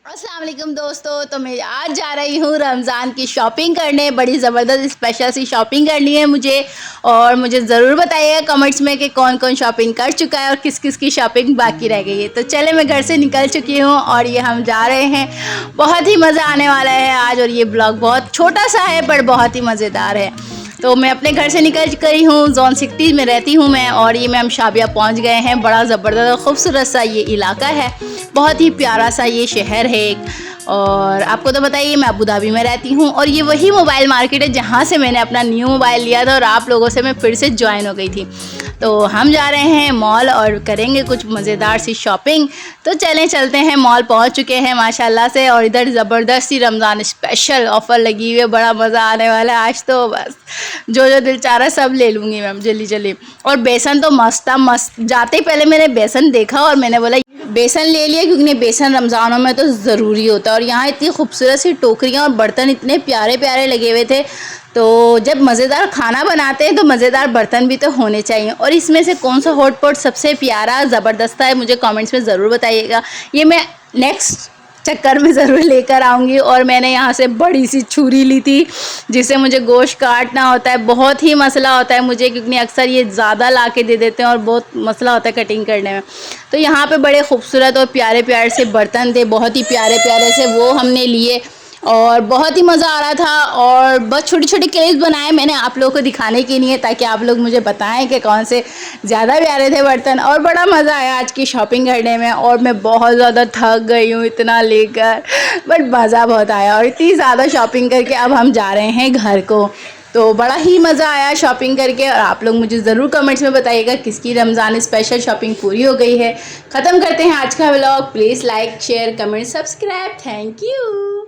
अस्सलाम वालेकुम दोस्तों। तो मैं आज जा रही हूँ रमज़ान की शॉपिंग करने। बड़ी ज़बरदस्त स्पेशल सी शॉपिंग करनी है मुझे। और मुझे ज़रूर बताइएगा कमेंट्स में कि कौन कौन शॉपिंग कर चुका है और किस किस की शॉपिंग बाकी रह गई है। तो चले, मैं घर से निकल चुकी हूँ और ये हम जा रहे हैं। बहुत ही मज़ा आने वाला है आज, और ये ब्लॉग बहुत छोटा सा है पर बहुत ही मज़ेदार है। तो मैं अपने घर से निकल गई हूँ। जोन 60 में रहती हूँ मैं, और ये मैं हम शाबिया पहुँच गए हैं। बड़ा ज़बरदस्त खूबसूरत सा ये इलाका है, बहुत ही प्यारा सा ये शहर है एक। और आपको तो बताइए मैं अबू धाबी में रहती हूँ, और ये वही मोबाइल मार्केट है जहाँ से मैंने अपना न्यू मोबाइल लिया था और आप लोगों से मैं फिर से ज्वाइन हो गई थी। तो हम जा रहे हैं मॉल और करेंगे कुछ मज़ेदार सी शॉपिंग। तो चलते हैं। मॉल पहुँच चुके हैं माशाल्लाह से, और इधर ज़बरदस्त सी रमज़ान स्पेशल ऑफ़र लगी हुई है। बड़ा मज़ा आने वाला है आज तो। बस जो जो दिल चाह रहा है सब ले लूँगी मैम, जल्दी जल्दी। और बेसन तो मस्त था, मस्त। जाते ही पहले मैंने बेसन देखा और मैंने बोला बेसन ले लिया, क्योंकि बेसन रमज़ानों में तो ज़रूरी होता है। और यहाँ इतनी खूबसूरत सी टोकरियाँ और बर्तन इतने प्यारे प्यारे लगे हुए थे। तो जब मज़ेदार खाना बनाते हैं तो मज़ेदार बर्तन भी तो होने चाहिए। और इसमें से कौन सा हॉट पॉट सबसे प्यारा ज़बरदस्त है, मुझे कमेंट्स में ज़रूर बताइएगा। ये मैं नेक्स्ट चक्कर में ज़रूर लेकर आऊँगी। और मैंने यहाँ से बड़ी सी छुरी ली थी जिससे मुझे गोश्त काटना होता है। बहुत ही मसला होता है मुझे, क्योंकि अक्सर ये ज़्यादा ला के दे देते हैं और बहुत मसला होता है कटिंग करने में। तो यहाँ पे बड़े खूबसूरत और प्यारे प्यारे से बर्तन थे, बहुत ही प्यारे प्यारे से, वो हमने लिए। और बहुत ही मज़ा आ रहा था। और बस छोटी छोटी क्लिप्स बनाए मैंने आप लोगों को दिखाने के लिए, ताकि आप लोग मुझे बताएं कि कौन से ज़्यादा प्यारे थे बर्तन। और बड़ा मज़ा आया आज की शॉपिंग करने में। और मैं बहुत ज़्यादा थक गई हूँ इतना लेकर, बट मज़ा बहुत आया। और इतनी ज़्यादा शॉपिंग करके अब हम जा रहे हैं घर को। तो बड़ा ही मज़ा आया शॉपिंग करके। और आप लोग मुझे ज़रूर कमेंट्स में बताइएगा किसकी रमज़ान स्पेशल शॉपिंग पूरी हो गई है। ख़त्म करते हैं आज का vlog. Please like share comment subscribe. Thank you.